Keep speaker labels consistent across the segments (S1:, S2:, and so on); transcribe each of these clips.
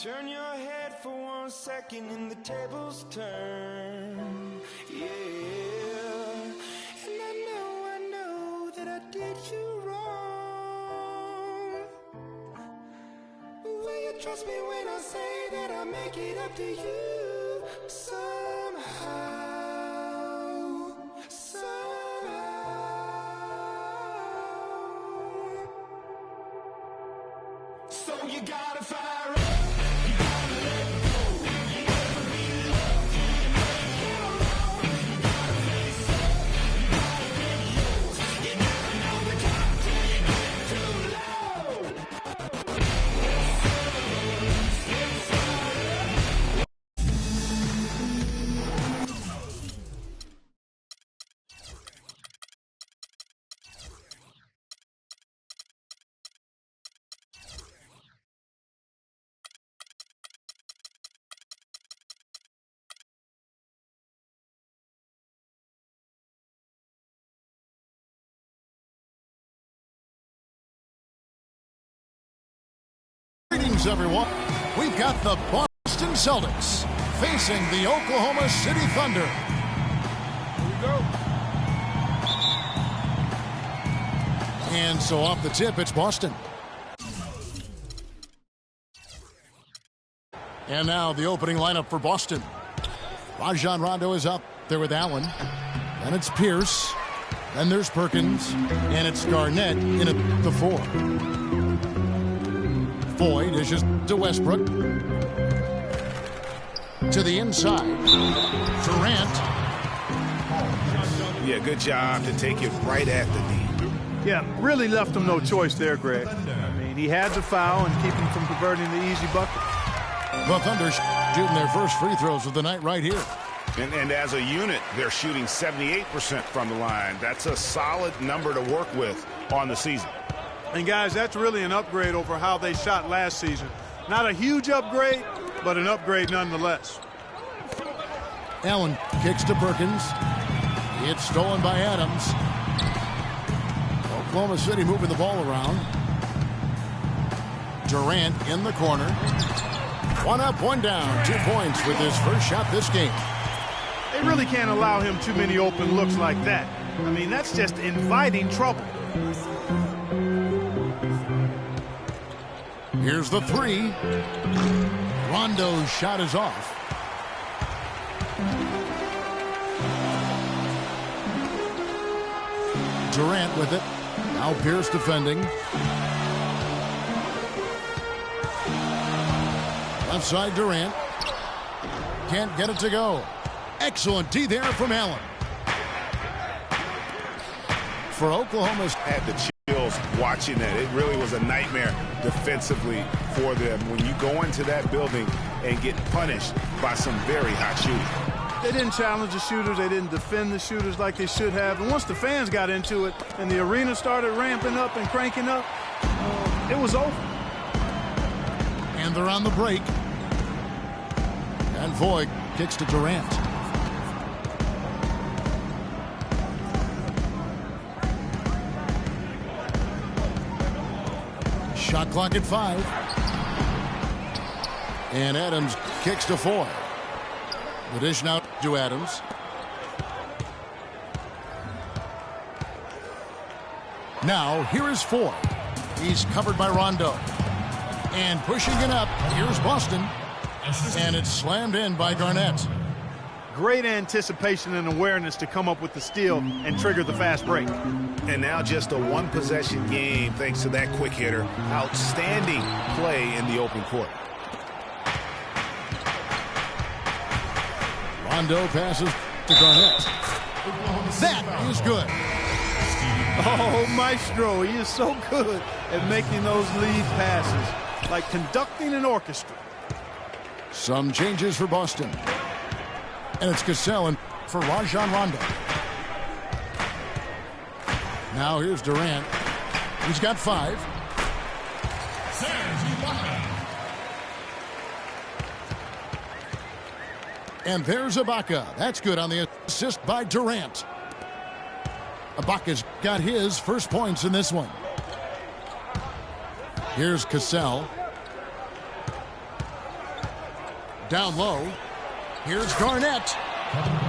S1: Turn your head for 1 second and the tables turn. Yeah. And I know that I did you wrong. Will you trust me when I say that I'll make it up to you somehow? So you gotta fire up.
S2: Greetings, everyone. We've got the Boston Celtics facing the Oklahoma City Thunder.
S3: Here we go.
S2: And so off the tip, it's Boston. And now the opening lineup for Boston. Rajon Rondo is up there with Allen. And it's Pierce. Then there's Perkins. And it's Garnett in at the 4. Boyd dishes to Westbrook. To the inside. Durant.
S3: Yeah, good job to take it right at the knee.
S4: Yeah, really left him no choice there, Greg. I mean, he had to foul and keep him from converting the easy bucket.
S2: The Thunder shooting their first free throws of the night right here.
S3: And as a unit, they're shooting 78% from the line. That's a solid number to work with on the season.
S4: And, guys, that's really an upgrade over how they shot last season. Not a huge upgrade, but an upgrade nonetheless.
S2: Allen kicks to Perkins. It's stolen by Adams. Oklahoma City moving the ball around. Durant in the corner. 1 up, 1 down. 2 points with his first shot this game.
S4: They really can't allow him too many open looks like that. I mean, that's just inviting trouble.
S2: Here's the 3. Rondo's shot is off. Durant with it. Now Pierce defending. Left side Durant. Can't get it to go. Excellent D there from Allen. For Oklahoma's
S3: Had the chills watching that. It really was a nightmare defensively for them when you go into that building and get punished by some very hot shooting.
S4: They didn't challenge the shooters. They didn't defend the shooters like they should have. And once the fans got into it and the arena started ramping up and cranking up, it was over.
S2: And they're on the break. And Voigt kicks to Durant. Shot clock at 5. And Adams kicks to 4. The dish now to Adams. Now here is 4. He's covered by Rondo. And pushing it up, here's Boston. And it's slammed in by Garnett.
S4: Great anticipation and awareness to come up with the steal and trigger the fast break.
S3: And now just a one-possession game thanks to that quick hitter. Outstanding play in the open court.
S2: Rondo passes to Garnett. That is good.
S4: Oh, Maestro, he is so good at making those lead passes, like conducting an orchestra.
S2: Some changes for Boston. And it's Cassell and for Rajon Rondo. Now here's Durant. He's got 5. And there's Ibaka. That's good on the assist by Durant. Ibaka's got his first points in this one. Here's Cassell. Down low. Here's Garnett.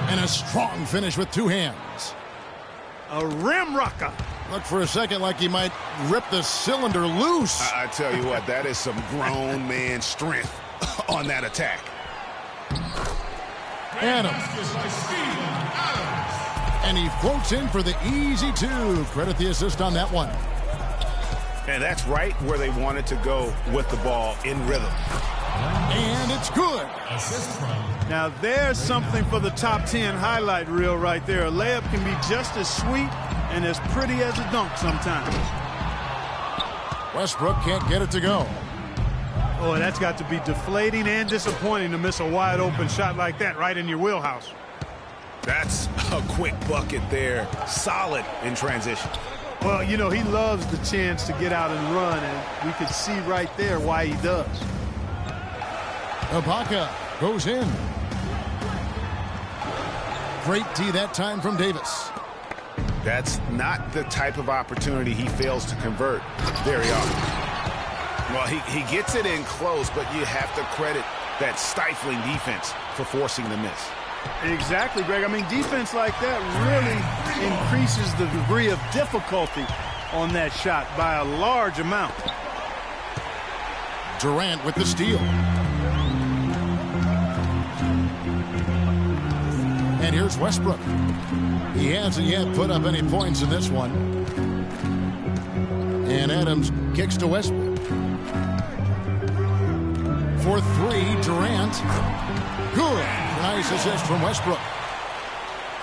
S2: And a strong finish with two hands.
S4: A rim rocker.
S2: Look for a second like he might rip the cylinder loose.
S3: I tell you what, that is some grown man strength on that attack.
S2: Adams. And he floats in for the easy two. Credit the assist on that one.
S3: And that's right where they wanted to go with the ball, in rhythm.
S2: And it's good.
S4: Now there's something for the top 10 highlight reel right there. A layup can be just as sweet and as pretty as a dunk sometimes.
S2: Westbrook can't get it to go.
S4: Oh, that's got to be deflating and disappointing to miss a wide open shot like that right in your wheelhouse.
S3: That's a quick bucket there. Solid in transition.
S4: Well, you know, he loves the chance to get out and run, and we could see right there why he does.
S2: Ibaka goes in. Great D that time from Davis.
S3: That's not the type of opportunity he fails to convert very often. Well, he gets it in close, but you have to credit that stifling defense for forcing the miss.
S4: Exactly, Greg. I mean, defense like that really increases the degree of difficulty on that shot by a large amount.
S2: Durant with the steal. And here's Westbrook. He hasn't yet put up any points in this one. And Adams kicks to Westbrook. For three, Durant. Good. Nice assist from Westbrook.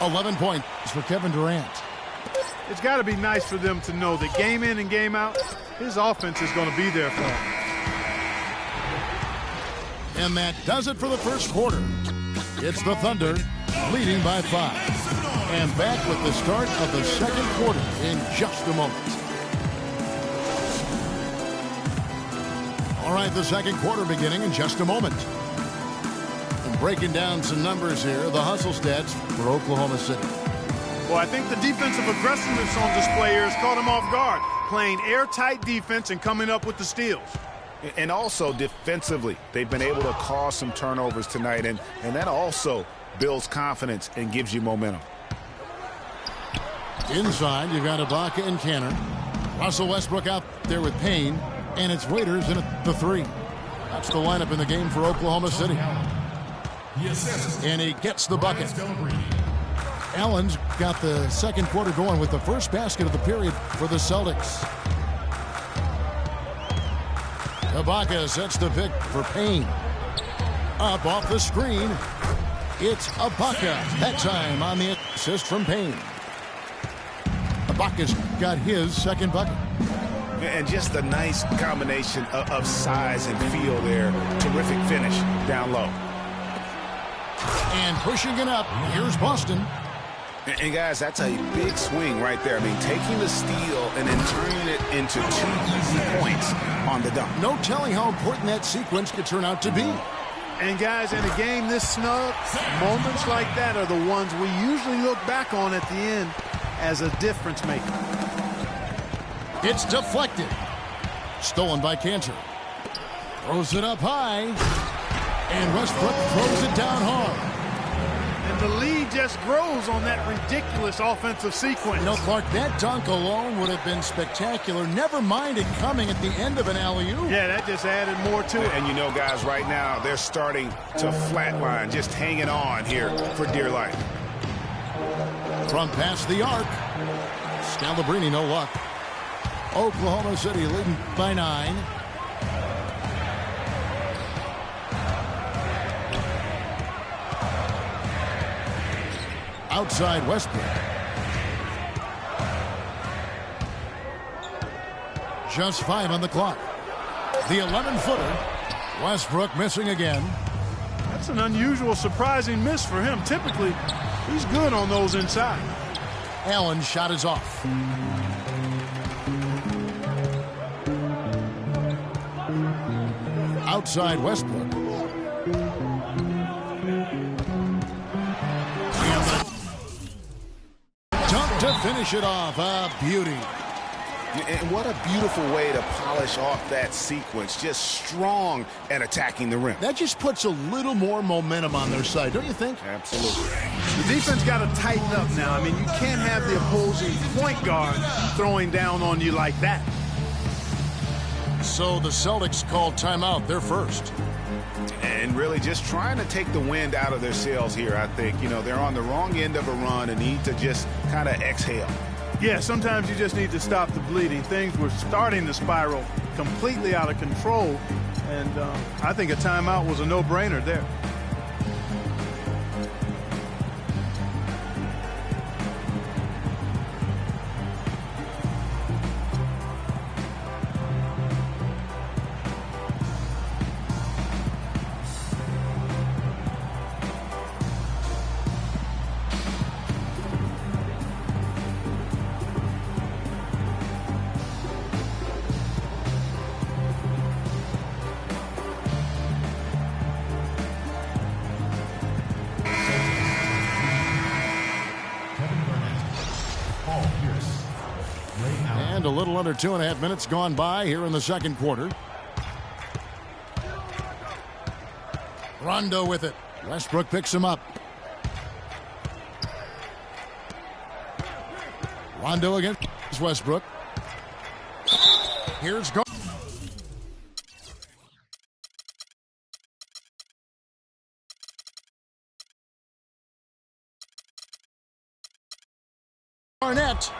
S2: 11 points for Kevin Durant.
S4: It's got to be nice for them to know that game in and game out, his offense is going to be there for him.
S2: And that does it for the first quarter. It's the Thunder leading by 5. And back with the start of the second quarter in just a moment. All right, the second quarter beginning in just a moment. And breaking down some numbers here, the hustle stats for Oklahoma City.
S4: Well, I think the defensive aggressiveness on display here has caught him off guard, playing airtight defense and coming up with the steals.
S3: And also defensively, they've been able to cause some turnovers tonight, and that also builds confidence and gives you momentum.
S2: Inside, you've got Ibaka and Canner. Russell Westbrook out there with Payne, and it's Waiters in at the 3. That's the lineup in the game for Oklahoma City. And he gets the bucket. Allen's got the second quarter going with the first basket of the period for the Celtics. Ibaka sets the pick for Payne. Up off the screen. It's Ibaka. That time on the assist from Payne. Ibaka's got his second bucket.
S3: And just a nice combination of size and feel there. Terrific finish down low.
S2: And pushing it up, here's Boston.
S3: And guys, that's a big swing right there. I mean, taking the steal and then turning it into 2 easy points on the dunk.
S2: No telling how important that sequence could turn out to be.
S4: And guys, in a game this snug, moments like that are the ones we usually look back on at the end as a difference maker.
S2: It's deflected. Stolen by Cantor. Throws it up high. And Westbrook throws it down hard.
S4: And the lead just grows on that ridiculous offensive sequence.
S2: You know, Clark, that dunk alone would have been spectacular. Never mind it coming at the end of an alley-oop.
S4: Yeah, that just added more to it.
S3: And you know, guys, right now, they're starting to flatline, just hanging on here for dear life.
S2: From past the arc. Scalabrini, no luck. Oklahoma City leading by 9. Outside Westbrook. Just 5 on the clock. The 11-footer. Westbrook missing again.
S4: That's an unusual, surprising miss for him. Typically, he's good on those inside.
S2: Allen's shot is off. Outside Westbrook. Dunk to finish it off. A beauty.
S3: And what a beautiful way to polish off that sequence. Just strong at attacking the rim.
S2: That just puts a little more momentum on their side, don't you think?
S3: Absolutely.
S4: The defense got to tighten up now. I mean, you can't have the opposing point guard throwing down on you like that.
S2: So the Celtics called timeout. They're first.
S3: And really just trying to take the wind out of their sails here, I think. You know, they're on the wrong end of a run and need to just kind of exhale.
S4: Yeah, sometimes you just need to stop the bleeding. Things were starting to spiral completely out of control, and I think a timeout was a no-brainer there.
S2: And a little under 2.5 minutes gone by here in the second quarter. Rondo with it. Westbrook picks him up. Rondo against Westbrook. Here's Garnett.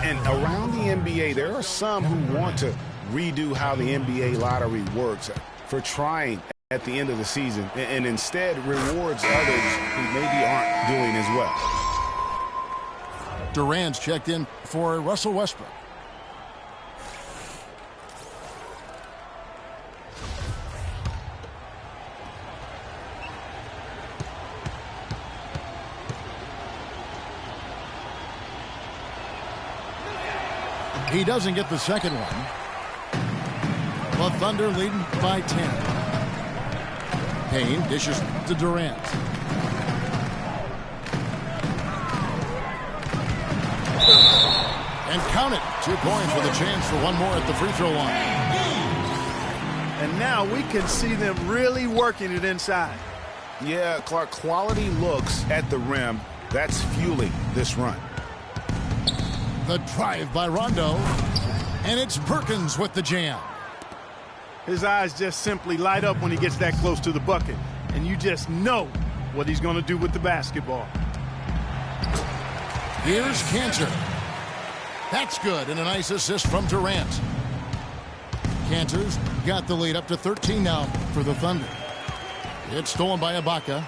S3: And around the NBA, there are some who want to redo how the NBA lottery works for trying at the end of the season and instead rewards others who maybe aren't doing as well.
S2: Durant's checked in for Russell Westbrook. He doesn't get the second one. The Thunder leading by 10. Payne dishes to Durant. And count it. 2 points with a chance for one more at the free throw line.
S4: And now we can see them really working it inside.
S3: Yeah, Clark, quality looks at the rim. That's fueling this run.
S2: The drive by Rondo. And it's Perkins with the jam.
S4: His eyes just simply light up when he gets that close to the bucket. And you just know what he's going to do with the basketball.
S2: Here's Cantor. That's good, and a nice assist from Durant. Cantor's got the lead up to 13 now for the Thunder. It's stolen by Ibaka.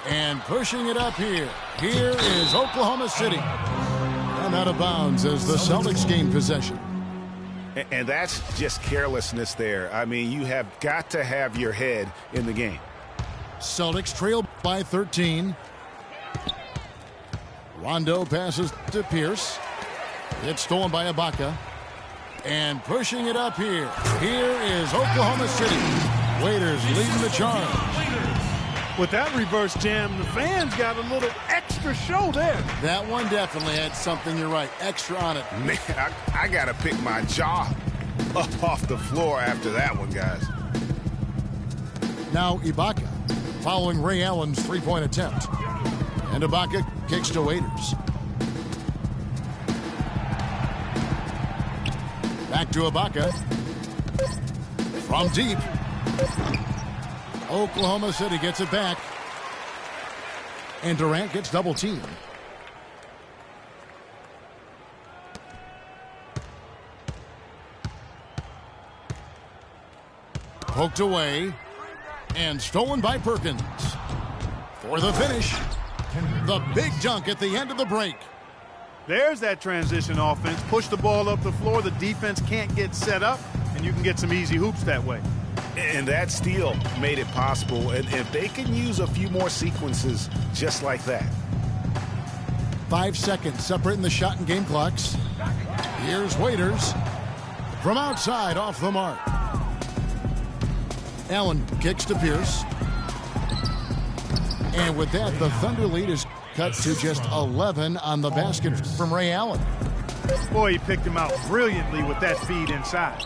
S2: And pushing it up here. Here is Oklahoma City. And out of bounds as the Celtics gain possession.
S3: And that's just carelessness there. I mean, you have got to have your head in the game.
S2: Celtics trail by 13. Rondo passes to Pierce. It's stolen by Ibaka. And pushing it up here. Here is Oklahoma City. Waiters leading the charge.
S4: With that reverse jam, the fans got a little extra show there.
S2: That one definitely had something, you're right, extra on it.
S3: Man, I got to pick my jaw up off the floor after that one, guys.
S2: Now Ibaka following Ray Allen's three-point attempt. And Ibaka kicks to Waiters. Back to Ibaka. From deep. Oklahoma City gets it back. And Durant gets double teamed. Poked away. And stolen by Perkins. For the finish. The big dunk at the end of the break.
S4: There's that transition offense. Push the ball up the floor. The defense can't get set up, and you can get some easy hoops that way.
S3: And that steal made it possible. And if they can use a few more sequences just like that.
S2: 5 seconds separating the shot and game clocks. Here's Waiters. From outside, off the mark. Allen kicks to Pierce. And with that, the Thunder lead is cut to just 11 on the basket from Ray Allen.
S4: Boy, he picked him out brilliantly with that feed inside.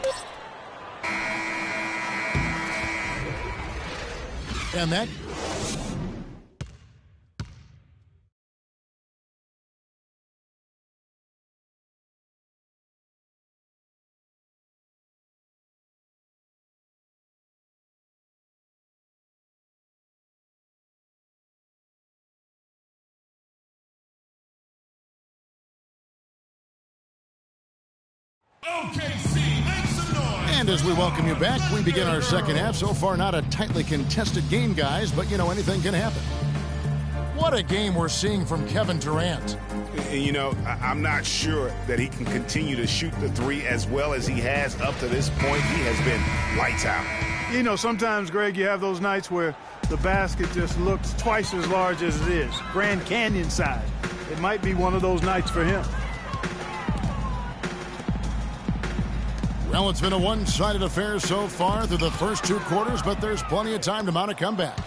S2: And that And as we welcome you back, we begin our second half. So far, not a tightly contested game, guys, but, you know, anything can happen. What a game we're seeing from Kevin Durant.
S3: You know, I'm not sure that he can continue to shoot the three as well as he has up to this point. He has been lights out.
S4: You know, sometimes, Greg, you have those nights where the basket just looks twice as large as it is. Grand Canyon size. It might be one of those nights for him.
S2: Well, it's been a one-sided affair so far through the first two quarters, but there's plenty of time to mount a comeback.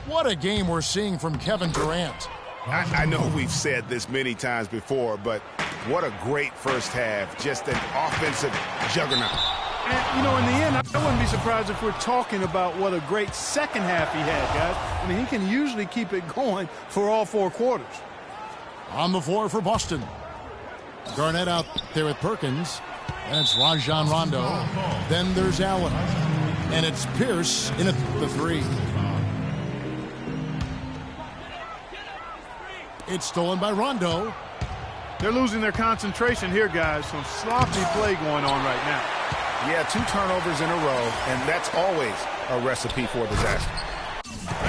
S2: What a game we're seeing from Kevin Durant.
S3: I know we've said this many times before, but what a great first half. Just an offensive juggernaut.
S4: And, you know, in the end, I wouldn't be surprised if we're talking about what a great second half he had, guys. I mean, he can usually keep it going for all four quarters.
S2: On the floor for Boston. Garnett out there with Perkins. And it's Rajon Rondo. Then there's Allen. And it's Pierce in at the three. It's stolen by Rondo.
S4: They're losing their concentration here, guys. Some sloppy play going on right now.
S3: Yeah, 2 turnovers in a row, and that's always a recipe for disaster.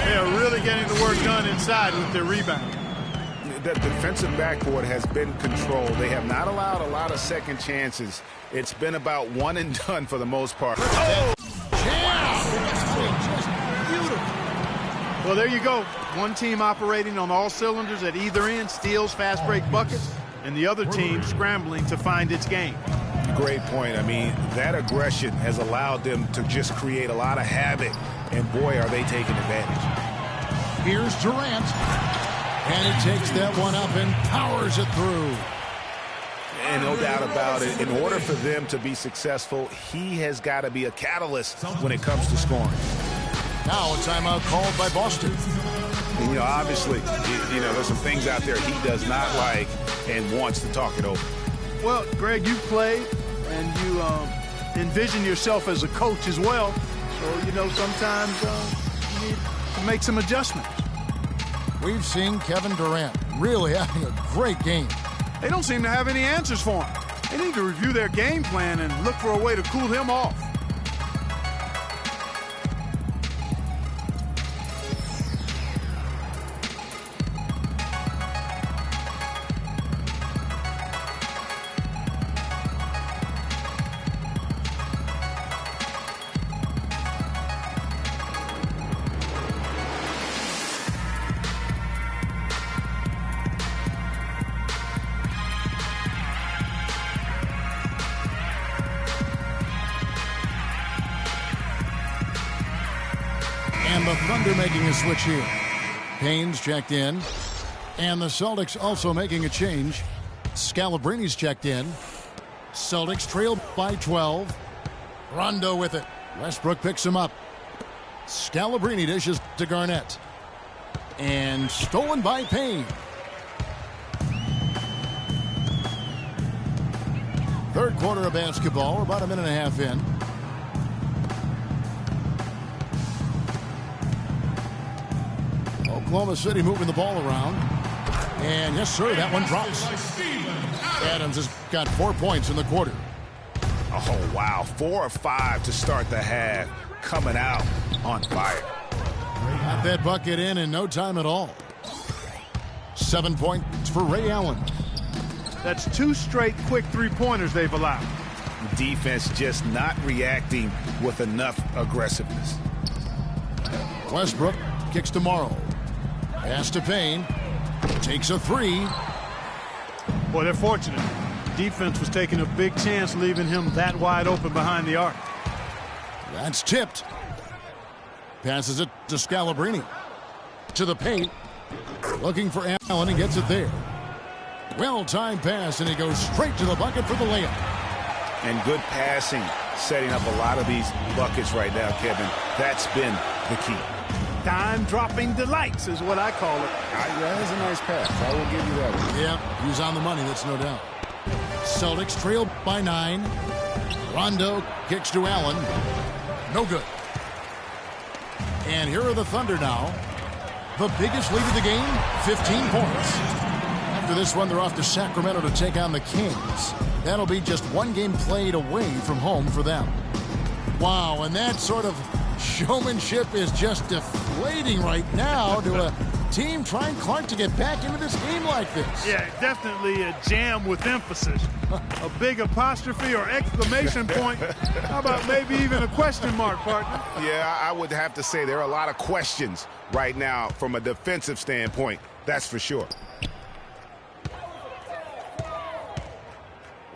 S4: They are really getting the work done inside with their rebound.
S3: The defensive backboard has been controlled. They have not allowed a lot of second chances. It's been about one and done for the most part.
S2: Oh! Just beautiful.
S4: Well, there you go. One team operating on all cylinders at either end, steals, fast break buckets, and the other team scrambling to find its game.
S3: Great point. I mean, that aggression has allowed them to just create a lot of havoc, and boy, are they taking advantage.
S2: Here's Durant, and he takes that one up and powers it through.
S3: And no doubt about it, in order for them to be successful, he has got to be a catalyst when it comes to scoring.
S2: Now a timeout called by Boston.
S3: And, you know, obviously, you know, there's some things out there he does not like and wants to talk it over.
S4: Well, Greg, you played and you envision yourself as a coach as well. So, you know, sometimes you need to make some adjustments.
S2: We've seen Kevin Durant really having a great game.
S4: They don't seem to have any answers for him. They need to review their game plan and look for a way to cool him off.
S2: And the Thunder making a switch here. Payne's checked in. And the Celtics also making a change. Scalabrini's checked in. Celtics trailed by 12. Rondo with it. Westbrook picks him up. Scalabrini dishes to Garnett. And stolen by Payne. Third quarter of basketball. We're about a minute and a half in. Oklahoma City moving the ball around. And yes, sir, that one drops. Adams has got 4 points in the quarter.
S3: Oh, wow. 4 of 5 to start the half. Coming out on fire.
S2: Got that bucket in no time at all. 7 points for Ray Allen.
S4: That's 2 straight quick three-pointers they've allowed.
S3: Defense just not reacting with enough aggressiveness.
S2: Westbrook kicks to Morrow. Pass to Payne. Takes a three.
S4: Boy, they're fortunate. Defense was taking a big chance leaving him that wide open behind the arc.
S2: That's tipped. Passes it to Scalabrini. To the paint. Looking for Allen and gets it there. Well-timed pass, and he goes straight to the bucket for the layup.
S3: And good passing, setting up a lot of these buckets right now, Kevin. That's been the key.
S4: Dime-dropping delights is what I call it.
S3: Yeah, that's a nice pass. I will give you that one.
S2: Yeah, he's on the money, that's no doubt. Celtics trail by 9. Rondo kicks to Allen. No good. And here are the Thunder now. The biggest lead of the game, 15 points. After this one, they're off to Sacramento to take on the Kings. That'll be just one game played away from home for them. Wow, and that sort of showmanship is just deflating right now to a team trying, Clark, to get back into this game like this.
S4: Yeah, definitely a jam with emphasis. A big apostrophe or exclamation point. How about maybe even a question mark, partner?
S3: Yeah, I would have to say there are a lot of questions right now from a defensive standpoint. That's for sure.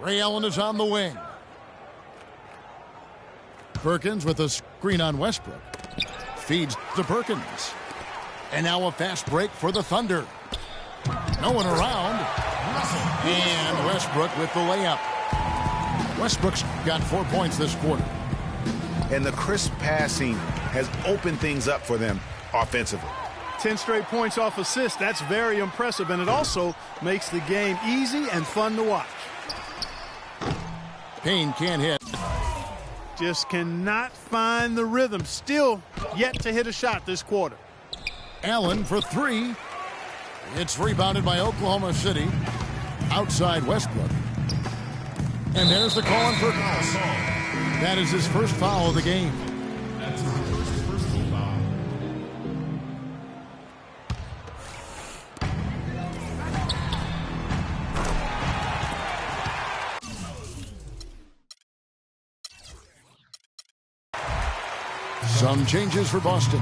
S2: Ray Allen is on the wing. Perkins with a screen on Westbrook. Feeds to Perkins. And now a fast break for the Thunder. No one around. And Westbrook with the layup. Westbrook's got 4 points this quarter.
S3: And the crisp passing has opened things up for them offensively.
S4: 10 straight points off assists. That's very impressive, and it also makes the game easy and fun to watch.
S2: Payne can't hit.
S4: Just cannot find the rhythm. Still yet to hit a shot this quarter.
S2: Allen for 3. It's rebounded by Oklahoma City. Outside Westbrook. And there's the call on Perkins. That is his first foul of the game.
S5: That's his first personal foul.
S2: Some changes for Boston.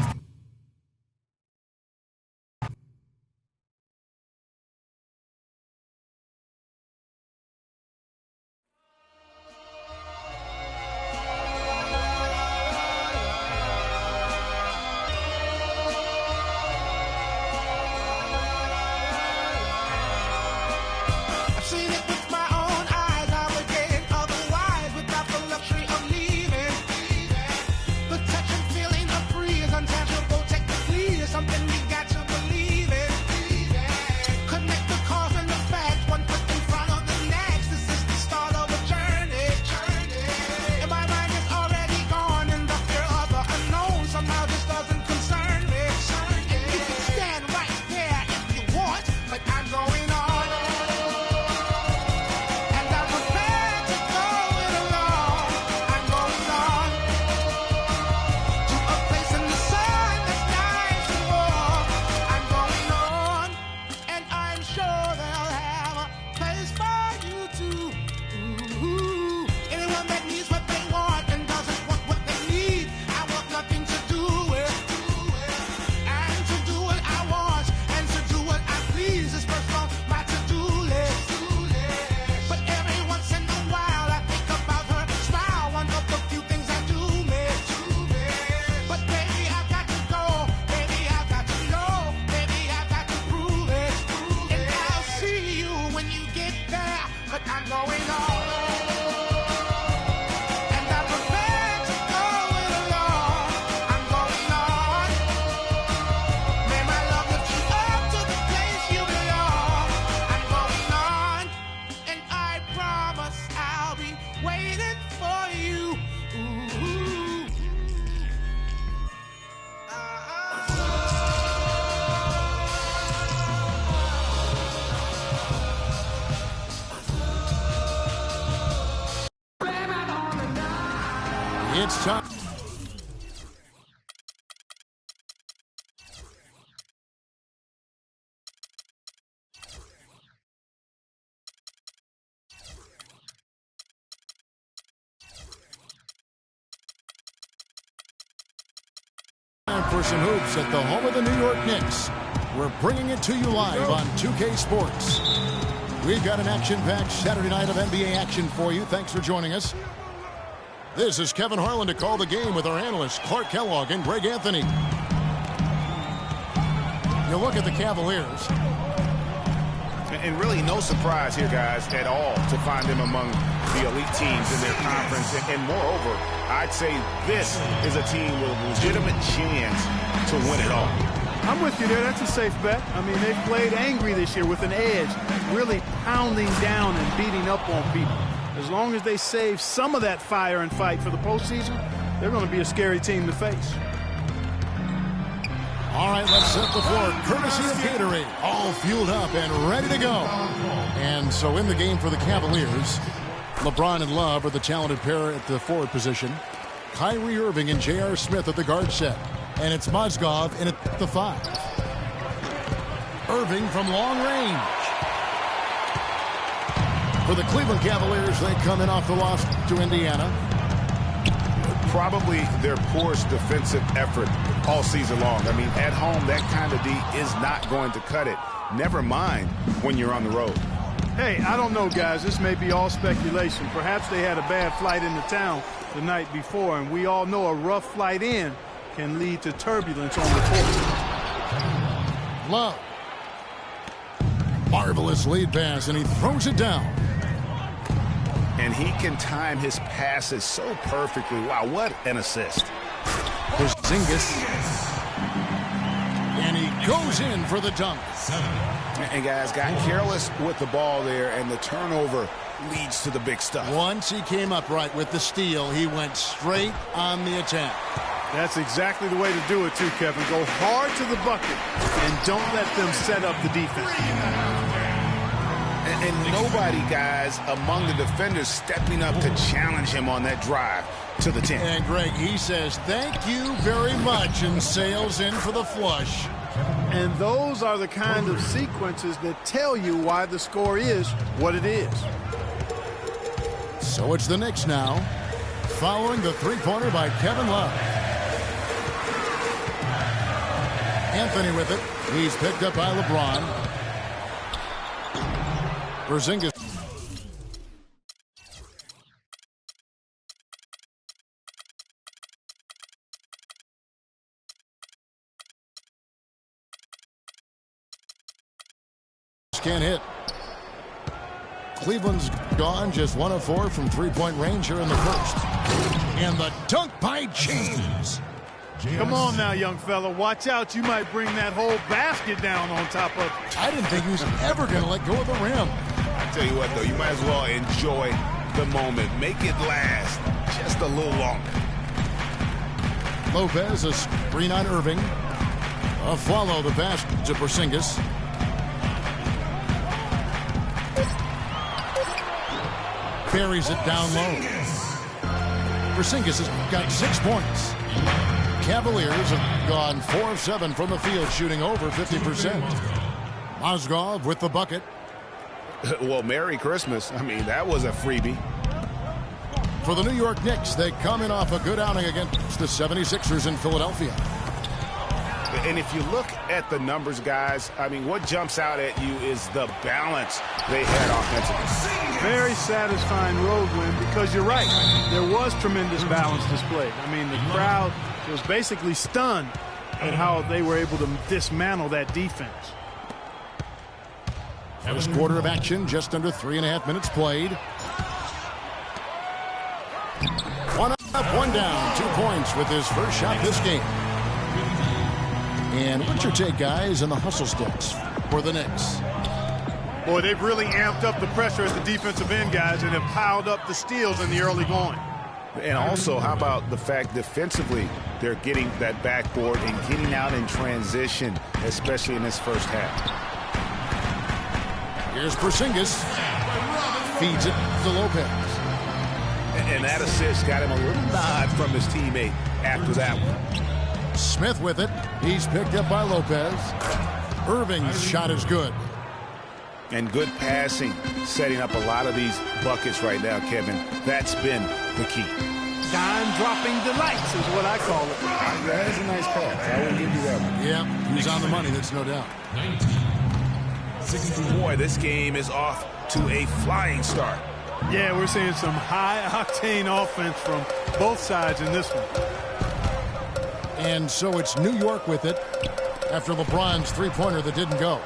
S2: It's time. For some hoops at the home of the New York Knicks. We're bringing it to you live on 2K Sports. We've got an action-packed Saturday night of NBA action for you. Thanks for joining us. This is Kevin Harlan to call the game with our analysts Clark Kellogg and Greg Anthony. You look at the Cavaliers.
S3: And really no surprise here, guys, at all to find them among the elite teams in their conference. And moreover, I'd say this is a team with a legitimate chance to win it all.
S4: I'm with you there. That's a safe bet. I mean, they've played angry this year with an edge, really pounding down and beating up on people. As long as they save some of that fire and fight for the postseason, they're going to be a scary team to face.
S2: All right, let's set the floor. Courtesy of Gatorade, all fueled up and ready to go. And so in the game for the Cavaliers, LeBron and Love are the talented pair at the forward position. Kyrie Irving and J.R. Smith at the guard set. And it's Mozgov in at the 5. Irving from long range. For the Cleveland Cavaliers, they come in off the loss to Indiana.
S3: Probably their poorest defensive effort all season long. I mean, at home, that kind of D is not going to cut it. Never mind when you're on the road.
S4: Hey, I don't know, guys. This may be all speculation. Perhaps they had a bad flight into town the night before, and we all know a rough flight in can lead to turbulence on the court.
S2: Love. Marvelous lead pass, and he throws it down.
S3: And he can time his passes so perfectly. Wow, what an assist.
S2: Porzingis. And he goes in for the dunk.
S3: And guys, got careless with the ball there, and the turnover leads to the big stuff.
S2: Once he came up right with the steal, he went straight on the attack.
S4: That's exactly the way to do it, too, Kevin. Go hard to the bucket and don't let them set up the defense.
S3: And nobody, guys, among the defenders stepping up to challenge him on that drive to the 10.
S2: And, Greg, he says, thank you very much, and sails in for the flush.
S4: And those are the kind of sequences that tell you why the score is what it is.
S2: So it's the Knicks now, following the three-pointer by Kevin Love. Anthony with it. He's picked up by LeBron. Porzingis. Can't hit. Cleveland's gone just 1 of 4 from three-point range here in the first. And the dunk by James.
S4: Come on now, young fella. Watch out. You might bring that whole basket down on top of it.
S2: I didn't think he was ever going to let go of the rim.
S3: I tell you what, though, you might as well enjoy the moment. Make it last just a little longer.
S2: Lopez, a screen on Irving. A follow the pass to Porzingis. Buries it down low. Porzingis has got 6 points. Cavaliers have gone 4 of 7 from the field, shooting over 50%. Mozgov with the bucket.
S3: Well, Merry Christmas. I mean, that was a freebie.
S2: For the New York Knicks, they come in off a good outing against the 76ers in Philadelphia.
S3: And if you look at the numbers, guys, I mean, what jumps out at you is the balance they had offensively.
S4: Very satisfying road win because you're right. There was tremendous balance displayed. I mean, the crowd was basically stunned at how they were able to dismantle that defense.
S2: First quarter of action, just under 3.5 minutes played. 1 up, 1 down, 2 points with his first shot this game. And what's your take, guys, on the hustle sticks for the Knicks?
S4: Boy, they've really amped up the pressure at the defensive end, guys, and have piled up the steals in the early going.
S3: And also, how about the fact defensively they're getting that backboard and getting out in transition, especially in this first half.
S2: Here's Porzingis. Feeds it to Lopez.
S3: And that assist got him a little nod from his teammate after that one.
S2: Smith with it. He's picked up by Lopez. Irving's shot is good.
S3: And good passing, setting up a lot of these buckets right now, Kevin. That's been the key.
S4: Dime-dropping delights is what I call it.
S3: That is a nice pass. I will give you that one.
S2: Yeah, he's on the money, that's no doubt.
S5: 19.
S3: Boy, this game is off to a flying start.
S4: Yeah, we're seeing some high-octane offense from both sides in this one.
S2: And so it's New York with it after LeBron's three-pointer that didn't go.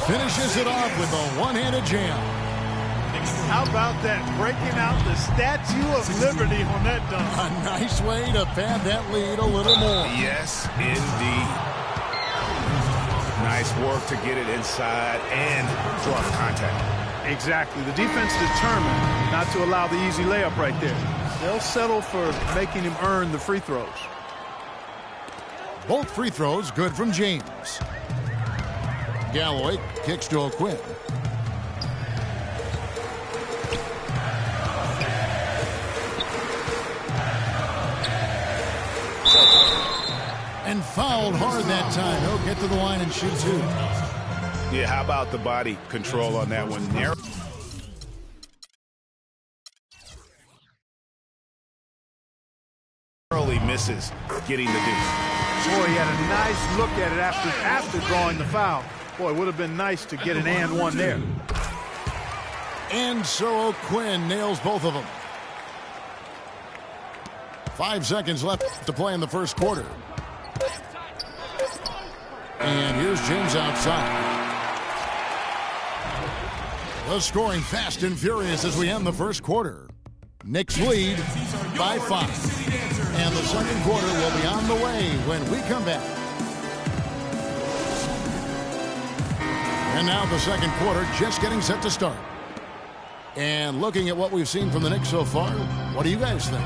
S2: finishes it off with a one-handed jam.
S4: How about that? Breaking out the Statue of Liberty on that dunk.
S2: A nice way to pad that lead a little more.
S3: Yes, indeed. Nice work to get it inside and draw the contact.
S4: Exactly. The defense determined not to allow the easy layup right there. They'll settle for making him earn the free throws.
S2: Both free throws good from James. Galloway kicks to O'Quinn. And fouled hard that time. He'll get to the line and shoot two.
S3: Yeah, how about the body control on that one? Narrowly misses getting the deuce.
S4: Boy, he had a nice look at it after drawing the foul. Boy, it would have been nice to get an and one there.
S2: And so O'Quinn nails both of them. 5 seconds left to play in the first quarter. And here's James outside. The scoring fast and furious as we end the first quarter. Knicks lead by 5. And the second quarter will be on the way when we come back. And now the second quarter just getting set to start. And looking at what we've seen from the Knicks so far, what do you guys think?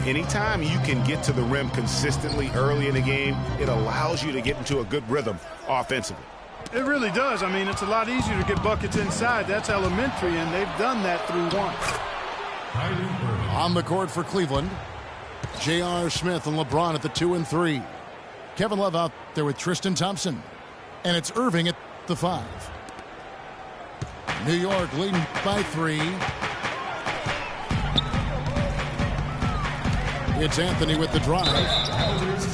S3: Anytime you can get to the rim consistently early in the game, it allows you to get into a good rhythm offensively.
S4: It really does. I mean, it's a lot easier to get buckets inside. That's elementary, and they've done that through one.
S2: On the court for Cleveland, J.R. Smith and LeBron at the 2 and 3. Kevin Love out there with Tristan Thompson. And it's Irving at the 5. New York leading by 3. It's Anthony with the drive.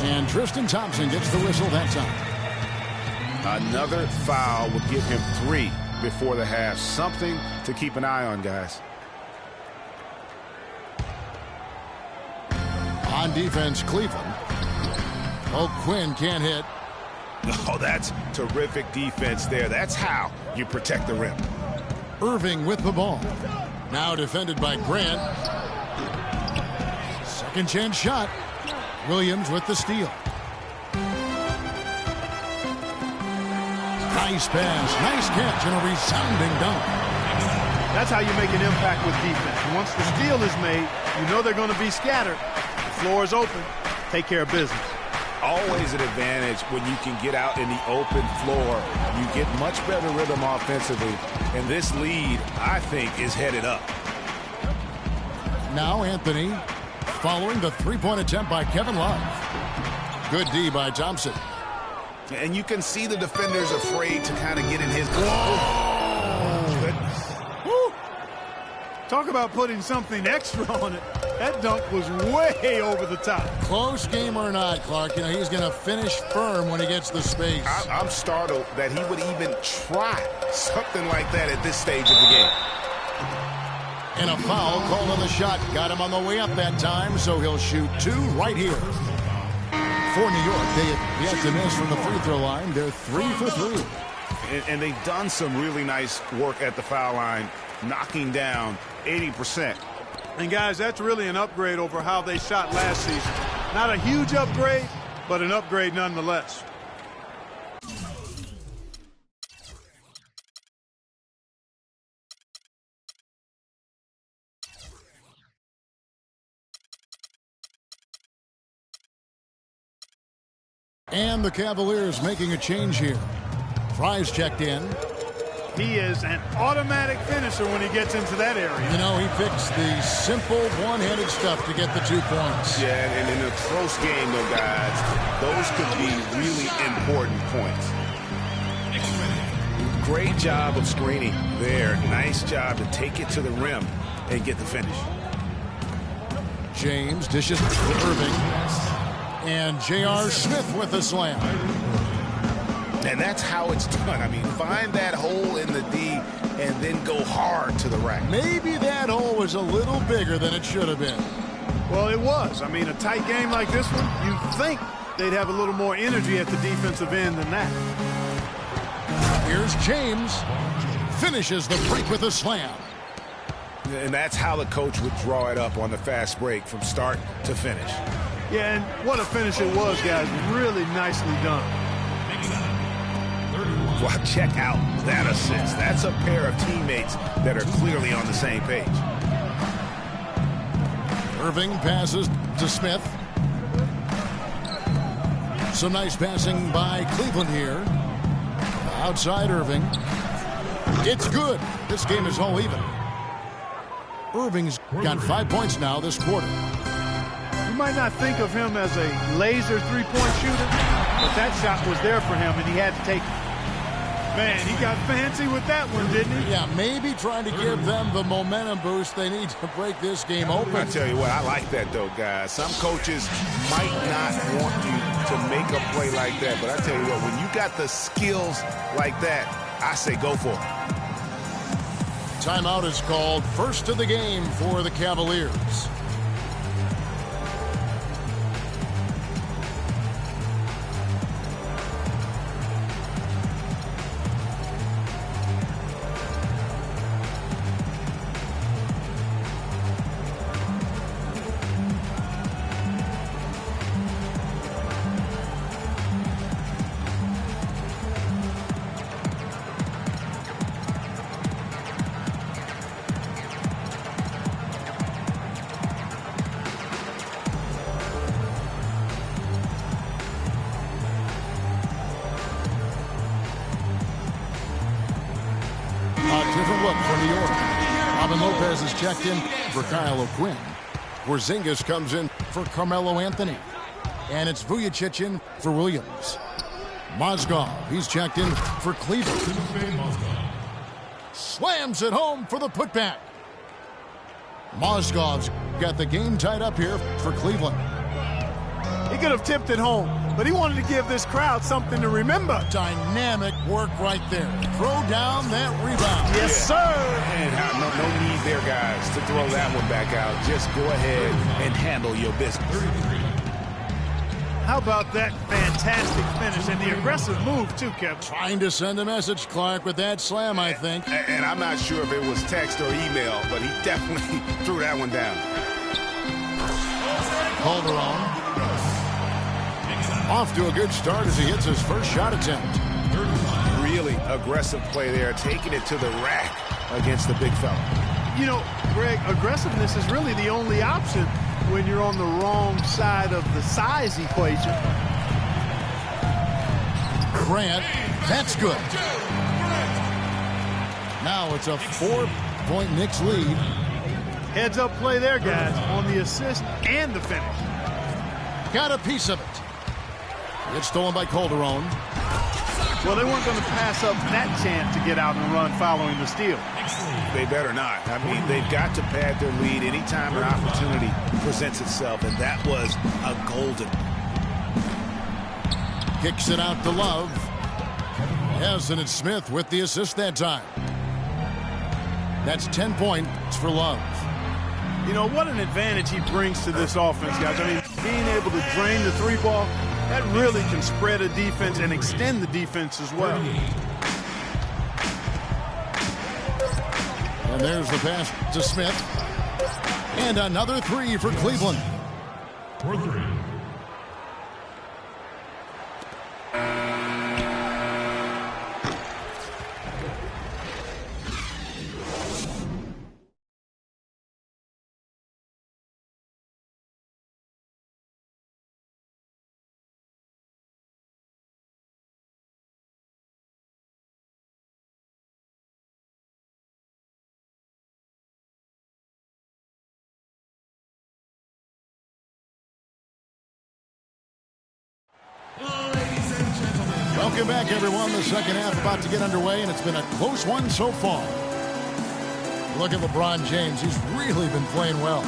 S2: And Tristan Thompson gets the whistle that time.
S3: Another foul would give him 3 before the half. Something to keep an eye on, guys.
S2: On defense, Cleveland. O'Quinn can't hit.
S3: Oh, that's terrific defense there. That's how you protect the rim.
S2: Irving with the ball. Now defended by Grant. Second chance shot. Williams with the steal. Nice pass, nice catch, and a resounding dunk.
S4: That's how you make an impact with defense. And once the steal is made, you know they're going to be scattered. The floor is open. Take care of business.
S3: Always an advantage when you can get out in the open floor. You get much better rhythm offensively. And this lead, I think, is headed up.
S2: Now Anthony following the three-point attempt by Kevin Love. Good D by Thompson.
S3: And you can see the defenders afraid to kind of get in his... Oh, goodness.
S4: Woo. Talk about putting something extra on it. That dunk was way over the top.
S2: Close game or not, Clark, you know, he's going to finish firm when he gets the space.
S3: I'm startled that he would even try something like that at this stage of the game.
S2: And a foul called on the shot. Got him on the way up that time, so he'll shoot 2 right here. For New York, they have yet to miss from the free throw line. They're 3 for 3.
S3: And they've done some really nice work at the foul line, knocking down 80%.
S4: And, guys, that's really an upgrade over how they shot last season. Not a huge upgrade, but an upgrade nonetheless.
S2: And the Cavaliers making a change here. Fry's checked in.
S4: He is an automatic finisher when he gets into that area.
S2: You know, he picks the simple one-handed stuff to get the 2 points.
S3: Yeah, and in a close game, though, guys, those could be really important points. Great job of screening there. Nice job to take it to the rim and get the finish.
S2: James dishes to Irving. And J.R. Smith with the slam.
S3: And that's how it's done. I mean, find that hole in the D and then go hard to the rack.
S2: Maybe that hole was a little bigger than it should have been.
S4: Well, it was. I mean, a tight game like this one, you'd think they'd have a little more energy at the defensive end than that.
S2: Here's James. Finishes the break with a slam.
S3: And that's how the coach would draw it up on the fast break from start to finish.
S4: Yeah, and what a finish it was, guys. Really nicely done.
S3: Well, check out that assist. That's a pair of teammates that are clearly on the same page.
S2: Irving passes to Smith. Some nice passing by Cleveland here. Outside Irving. It's good. This game is all even. Irving's got 5 points now this quarter.
S4: You might not think of him as a laser three-point shooter, but that shot was there for him, and he had to take it. Man, he got fancy with that one, didn't he?
S2: Yeah, maybe trying to give them the momentum boost they need to break this game open.
S3: I tell you what, I like that, though, guys. Some coaches might not want you to make a play like that, but I tell you what, when you got the skills like that, I say go for it.
S2: Timeout is called. First of the game for the Cavaliers. Different look for New York. Robin Lopez is checked in for Kyle O'Quinn. Porzingis comes in for Carmelo Anthony. And it's Vujacic in for Williams. Mozgov, he's checked in for Cleveland. Slams it home for the putback. Mozgov's got the game tied up here for Cleveland.
S4: He could have tipped it home, but he wanted to give this crowd something to remember.
S2: Dynamic work right there. Throw down that rebound.
S4: Yes, sir.
S3: And no need there, guys, to throw that one back out. Just go ahead and handle your business.
S4: How about that fantastic finish and the aggressive move, too, Kevin?
S2: Trying to send a message, Clark, with that slam, I think.
S3: And I'm not sure if it was text or email, but he definitely threw that one down.
S2: Calderon. Off to a good start as he hits his first shot attempt.
S3: Really aggressive play there, taking it to the rack against the big fella.
S4: You know, Greg, aggressiveness is really the only option when you're on the wrong side of the size equation.
S2: Grant, that's good. Now it's a 4-point Knicks lead.
S4: Heads up play there, guys, on the assist and the finish.
S2: Got a piece of it. It's stolen by Calderon.
S4: Well, they weren't going to pass up that chance to get out and run following the steal.
S3: They better not. I mean, they've got to pad their lead anytime an opportunity presents itself, and that was a golden.
S2: Kicks it out to Love. Yes, and it's Smith with the assist that time. That's 10 points for Love.
S4: You know, what an advantage he brings to this offense, guys. I mean, being able to drain the three ball, that really can spread a defense and extend the defense as well.
S2: And there's the pass to Smith. And another three for Cleveland.
S5: For three.
S2: Welcome back, everyone. The second half about to get underway, and it's been a close one so far. Look at LeBron James. He's really been playing well.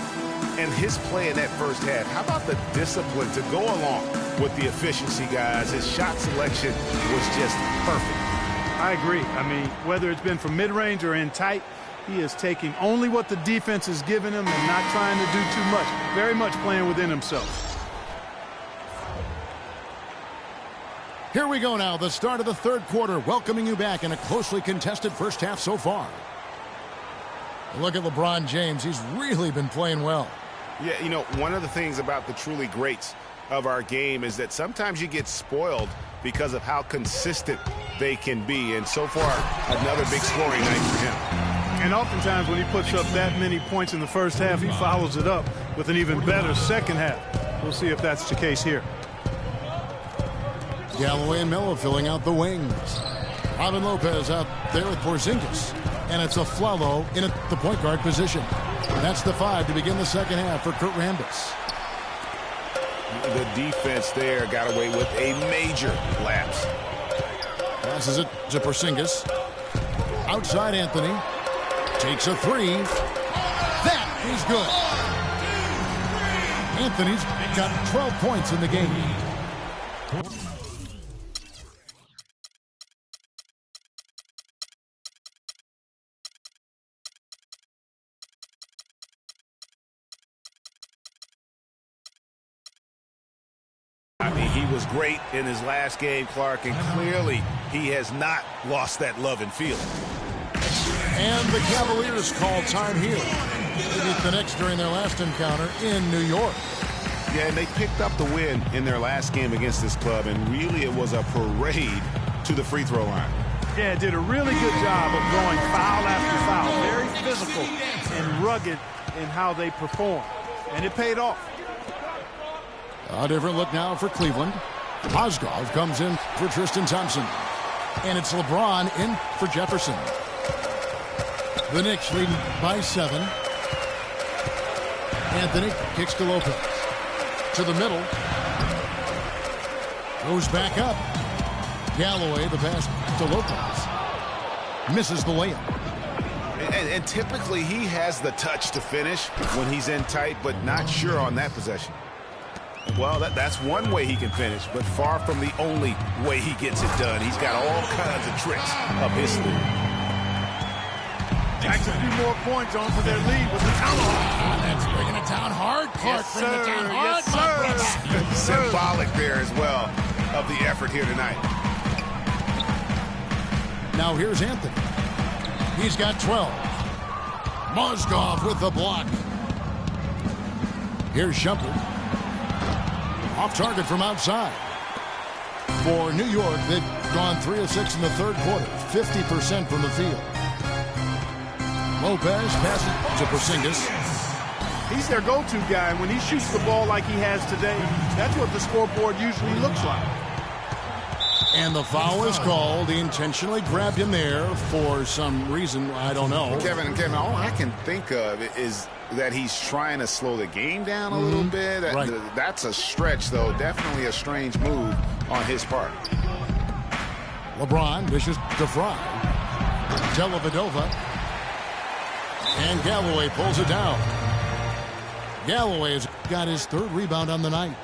S3: And his play in that first half, how about the discipline to go along with the efficiency, guys? His shot selection was just perfect.
S4: I agree. I mean, whether it's been from mid-range or in tight, he is taking only what the defense is giving him and not trying to do too much. Very much playing within himself.
S2: Here we go now, the start of the third quarter, welcoming you back in a closely contested first half so far. Look at LeBron James. He's really been playing well.
S3: Yeah, you know, one of the things about the truly greats of our game is that sometimes you get spoiled because of how consistent they can be. And so far, another big scoring night for him.
S4: And oftentimes when he puts up that many points in the first half, he follows it up with an even better second half. We'll see if that's the case here.
S2: Galloway and Melo filling out the wings. Robin Lopez out there with Porzingis. And it's a Flalo in at the point guard position. That's the 5 to begin the second half for Kurt Rambis.
S3: The defense there got away with a major lapse.
S2: Passes it to Porzingis. Outside Anthony. Takes a 3. That is good. Anthony's got 12 points in the game.
S3: I mean, he was great in his last game, Clark, and clearly he has not lost that love and feeling.
S2: And the Cavaliers call time here. They beat the Knicks during their last encounter in New York.
S3: Yeah, and they picked up the win in their last game against this club, and really it was a parade to the free throw line.
S4: Yeah, did a really good job of going foul after foul. Very physical and rugged in how they perform. And it paid off.
S2: A different look now for Cleveland. Mozgov comes in for Tristan Thompson. And it's LeBron in for Jefferson. The Knicks leading by 7. Anthony kicks to Lopez. To the middle. Goes back up. Galloway, the pass to Lopez. Misses the layup.
S3: And typically he has the touch to finish when he's in tight, but not sure on that possession. Well, that's one way he can finish, but far from the only way he gets it done. He's got all kinds of tricks up his sleeve.
S4: Takes a few more points on for their lead with the tomahawk.
S2: That's bringing it down hard, Clark.
S4: Yes,
S2: Bring it down hard,
S4: yes,
S2: my brother.
S3: Symbolic there as well of the effort here tonight.
S2: Now here's Anthony. He's got 12. Mozgov with the block. Here's Shumpert. Off target from outside. For New York, they've gone 3 of 6 in the third quarter. 50% from the field. Lopez passes to Porzingis.
S4: He's their go-to guy. When he shoots the ball like he has today, that's what the scoreboard usually looks like.
S2: And the foul is called. He intentionally grabbed him there for some reason. I don't know.
S3: Kevin, all I can think of is that he's trying to slow the game down a little bit.
S2: Right.
S3: That's a stretch, though. Definitely a strange move on his part.
S2: LeBron dishes to Fry. Dellavedova. And Galloway pulls it down. Galloway has got his 3rd rebound on the night.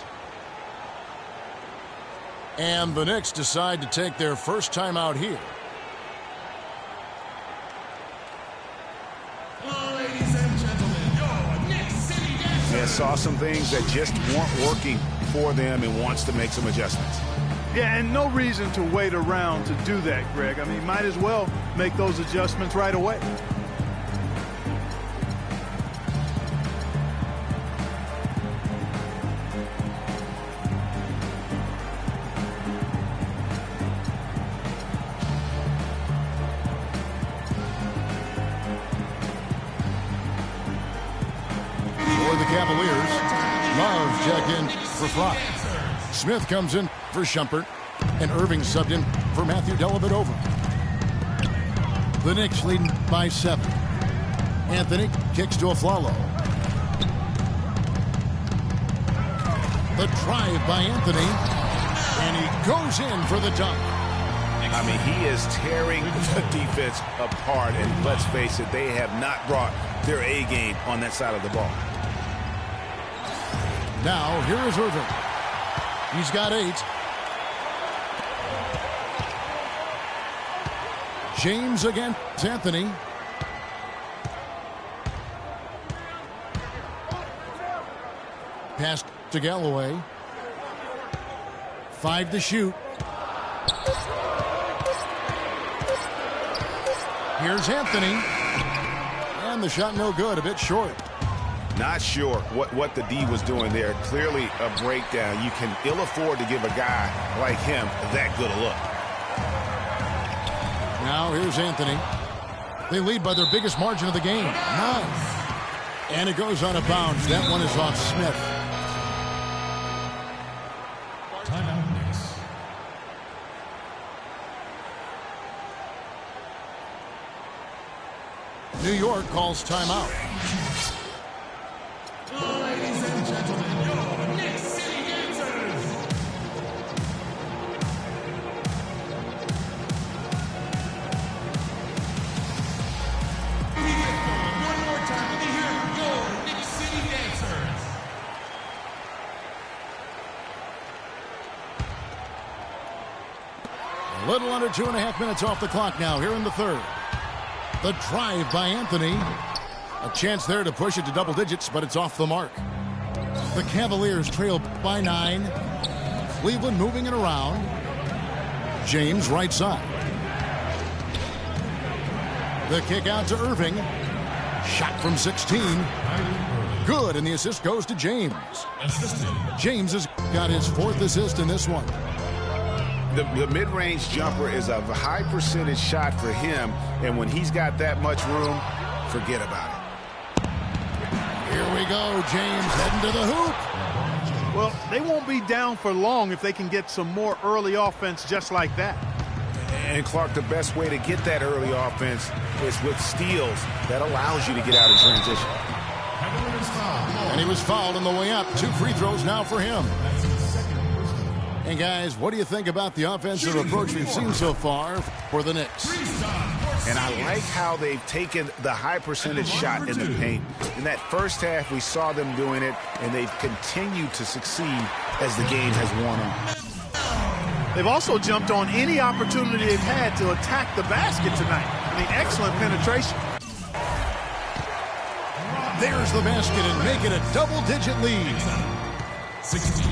S2: And the Knicks decide to take their first time out here.
S5: Ladies and gentlemen, your Knicks City Dancers.
S3: Yeah, saw some things that just weren't working for them and wants to make some adjustments.
S4: Yeah, and no reason to wait around to do that, Greg. I mean, might as well make those adjustments right away.
S2: Cavaliers. Love check in for Fry. Smith comes in for Shumpert. And Irving subbed in for Matthew Dellavedova. The Knicks leading by 7. Anthony kicks to Aflalo. The drive by Anthony. And he goes in for the dunk.
S3: I mean, he is tearing the defense apart. And let's face it, they have not brought their A game on that side of the ball.
S2: Now, here is Irving. He's got 8. James against Anthony. Pass to Galloway. 5 to shoot. Here's Anthony. And the shot no good, a bit short.
S3: Not sure what the D was doing there. Clearly a breakdown. You can ill afford to give a guy like him that good a look.
S2: Now here's Anthony. They lead by their biggest margin of the game, 9. And it goes out of bounds. That one is off Smith.
S5: Timeout, Knicks.
S2: New York calls timeout.
S5: Ladies and gentlemen, your Knicks City Dancers. One more time, let me hear your Knicks City Dancers.
S2: A little under 2.5 minutes off the clock now here in the third. The drive by Anthony. A chance there to push it to double digits, but it's off the mark. The Cavaliers trail by 9. Cleveland moving it around. James right side. The kick out to Irving. Shot from 16. Good, and the assist goes to James. James has got his 4th assist in this one.
S3: The mid-range jumper is a high percentage shot for him, and when he's got that much room, forget about it.
S2: Here we go, James heading to the hoop.
S4: Well, they won't be down for long if they can get some more early offense just like that.
S3: And Clark, the best way to get that early offense is with steals. That allows you to get out in transition.
S2: And he was fouled on the way up. 2 free throws now for him. And guys, what do you think about the offensive approach we've seen so far for the Knicks?
S3: And I like how they've taken the high percentage shot in the paint. In that first half, we saw them doing it, and they've continued to succeed as the game has worn on.
S4: They've also jumped on any opportunity they've had to attack the basket tonight. I mean, excellent penetration.
S2: There's the basket and make it a double-digit lead.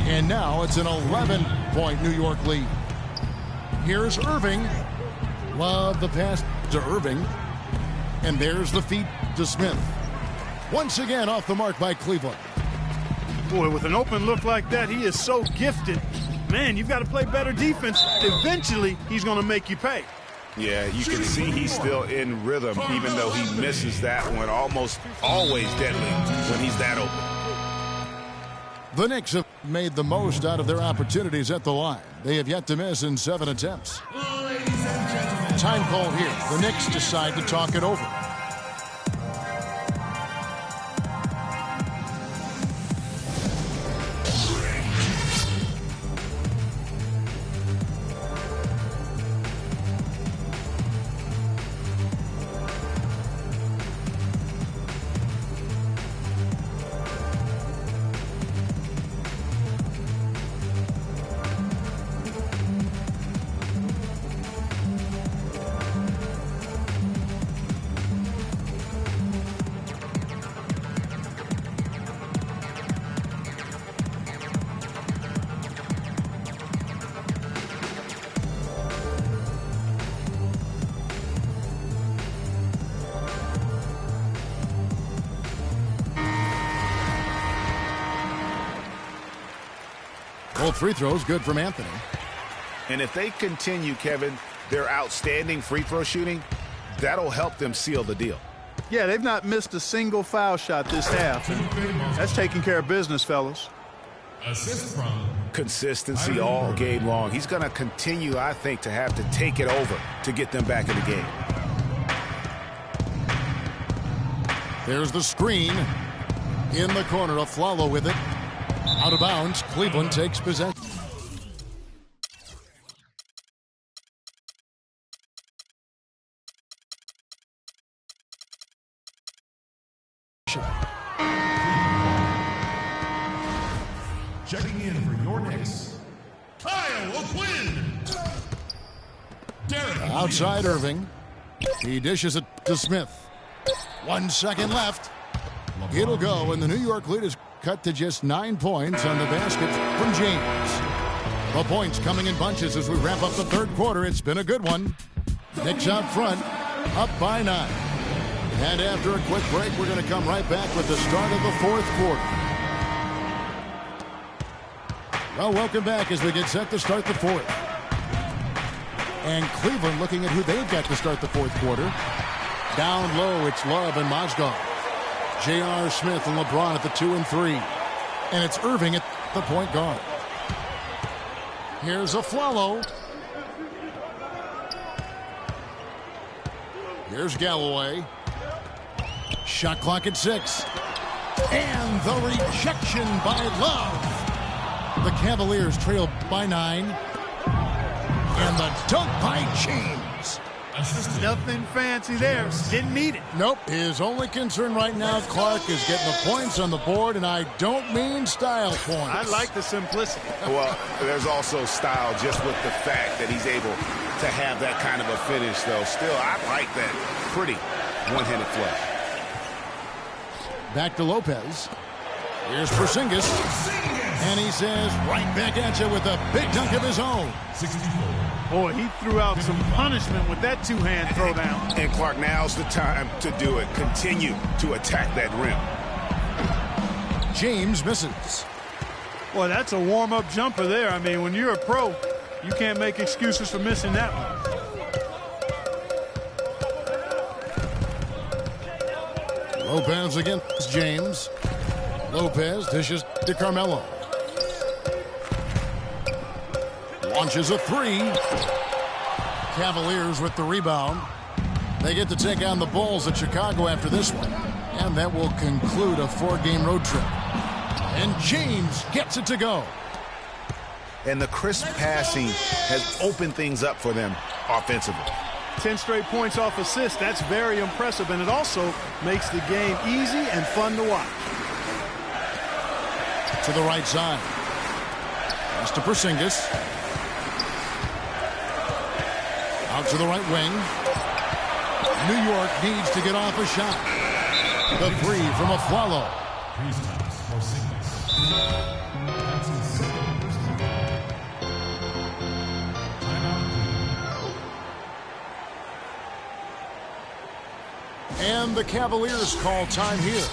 S2: And now it's an 11-point New York lead. Here's Irving. Love the pass to Irving. And there's the feed to Smith. Once again off the mark by Cleveland.
S4: Boy, with an open look like that, he is so gifted. Man, you've got to play better defense. Eventually, he's going to make you pay.
S3: Yeah, you can see he's still in rhythm, even though he misses that one. Almost always deadly when he's that open.
S2: The Knicks have made the most out of their opportunities at the line. They have yet to miss in 7 attempts. Time call here. The Knicks decide to talk it over. Both free throws good from Anthony.
S3: And if they continue, Kevin, their outstanding free throw shooting, that'll help them seal the deal.
S4: Yeah, they've not missed a single foul shot this half. That's taking care of business, fellas.
S5: Assist from
S3: Consistency all game long. He's going to continue, I think, to have to take it over to get them back in the game.
S2: There's the screen. In the corner, Aflalo with it. Out of bounds, Cleveland takes possession.
S5: checking in for your Knicks, Kyle O'Quinn. Derek
S2: Outside Irving. He dishes it to Smith. 1 second left. It'll go, and the New York lead is cut to just 9 points on the basket from James. The points coming in bunches as we wrap up the third quarter. It's been a good one. Knicks out front, up by 9. And after a quick break, we're going to come right back with the start of the fourth quarter. Well, welcome back as we get set to start the fourth. And Cleveland looking at who they've got to start the fourth quarter. Down low, it's Love and Mozgov. J.R. Smith and LeBron at the 2 and 3. And it's Irving at the point guard. Here's Afflalo. Here's Galloway. Shot clock at 6. And the rejection by Love. The Cavaliers trail by 9. And the dunk by James.
S4: Nothing fancy there. Didn't need it.
S2: Nope. His only concern right now, Clark, is getting the points on the board, and I don't mean style points.
S4: I like the simplicity.
S3: Well, there's also style just with the fact that he's able to have that kind of a finish, though. Still, I like that pretty one-handed flush.
S2: Back to Lopez. Here's Porzingis. And he says, right back at you with a big dunk of his own.
S5: 64.
S4: Boy, he threw out some punishment with that two-hand throwdown.
S3: And Clark, now's the time to do it. Continue to attack that rim.
S2: James misses.
S4: Boy, that's a warm-up jumper there. I mean, when you're a pro, you can't make excuses for missing that one.
S2: Lopez against James. Lopez dishes to Carmelo. Launches a 3. Cavaliers with the rebound. They get to take on the Bulls at Chicago after this one. And that will conclude a 4-game road trip. And James gets it to go.
S3: And the crisp passing has opened things up for them offensively.
S4: 10 straight points off assists. That's very impressive. And it also makes the game easy and fun to watch.
S2: To the right side. Pass to Porzingis. Out to the right wing. New York needs to get off a shot. The 3 from Afflalo. And the Cavaliers call time here.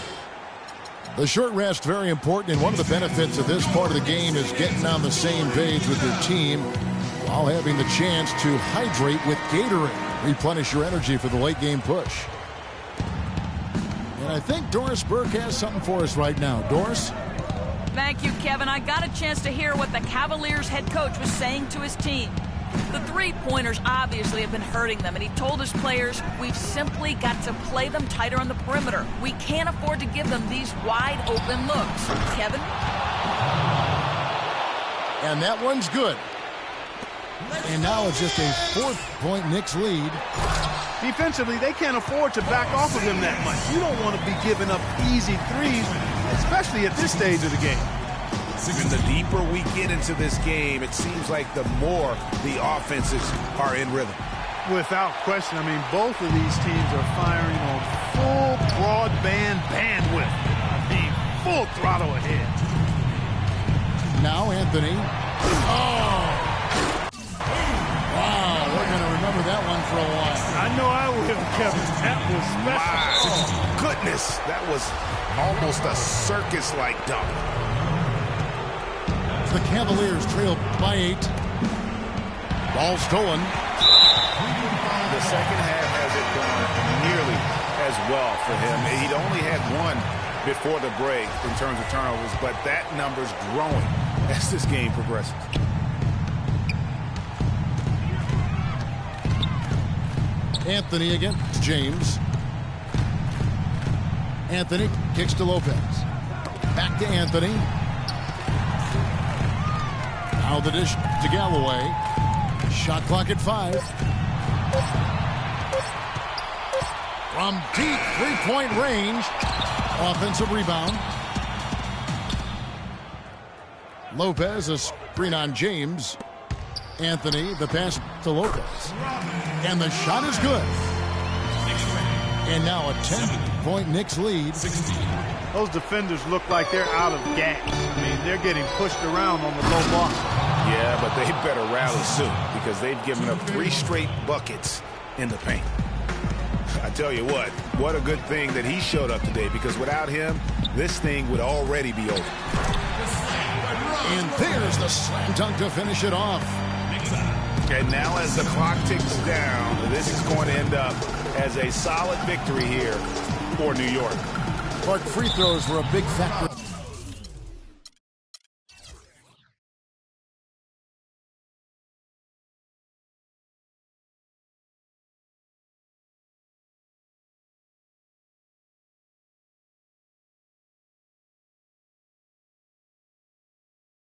S2: The short rest, very important, and one of the benefits of this part of the game is getting on the same page with your team while having the chance to hydrate with Gatorade. Replenish your energy for the late game push. And I think Doris Burke has something for us right now. Doris?
S6: Thank you, Kevin. I got a chance to hear what the Cavaliers head coach was saying to his team. The three-pointers obviously have been hurting them, and he told his players, we've simply got to play them tighter on the perimeter. We can't afford to give them these wide-open looks. Kevin?
S2: And that one's good. And now it's just a 4-point Knicks lead.
S4: Defensively, they can't afford to back off of him that much. You don't want to be giving up easy threes, especially at this stage of the game.
S3: And the deeper we get into this game, it seems like the more the offenses are in rhythm.
S4: Without question. I mean, both of these teams are firing on full broadband bandwidth. I mean, full throttle ahead.
S2: Now Anthony. Oh! Wow, we're going to remember that one for a while.
S4: I know I will, Kevin. That was special.
S3: My goodness, that was almost a circus-like dunk.
S2: The Cavaliers trail by 8. Ball stolen.
S3: The second half hasn't gone nearly as well for him. He'd only had one before the break in terms of turnovers, but that number's growing as this game progresses.
S2: Anthony against James. Anthony kicks to Lopez. Back to Anthony. Now the dish to Galloway. Shot clock at 5. From deep three-point range. Offensive rebound. Lopez, a screen on James. Anthony, the pass to Lopez. And the shot is good. And now a 10-point Knicks lead.
S4: Those defenders look like they're out of gas. I mean, they're getting pushed around on the low block.
S3: Yeah, but they better rally soon because they've given up 3 straight buckets in the paint. I tell you what a good thing that he showed up today, because without him, this thing would already be over.
S2: And there's the slam dunk to finish it off.
S3: And now as the clock ticks down, this is going to end up as a solid victory here for New York.
S2: But free throws were a big factor.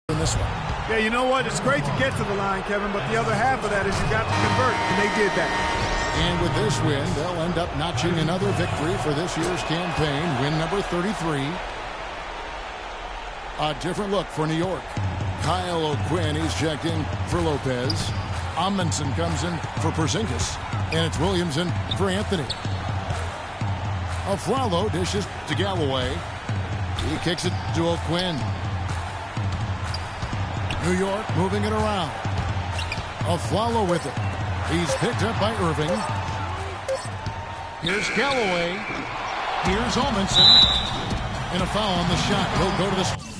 S2: In this one.
S4: Yeah, you know what? It's great to get to the line, Kevin, but the other half of that is you got to convert, and they did that.
S2: And with this win, they'll end up notching another victory for this year's campaign, win number 33. A different look for New York. Kyle O'Quinn, he's checked in for Lopez. Amundsen comes in for Porzingis. And it's Williamson for Anthony. Aflalo dishes to Galloway. He kicks it to O'Quinn. New York moving it around. Aflalo with it. He's picked up by Irving. Here's Galloway. Here's Amundsen. And a foul on the shot. He'll go to the...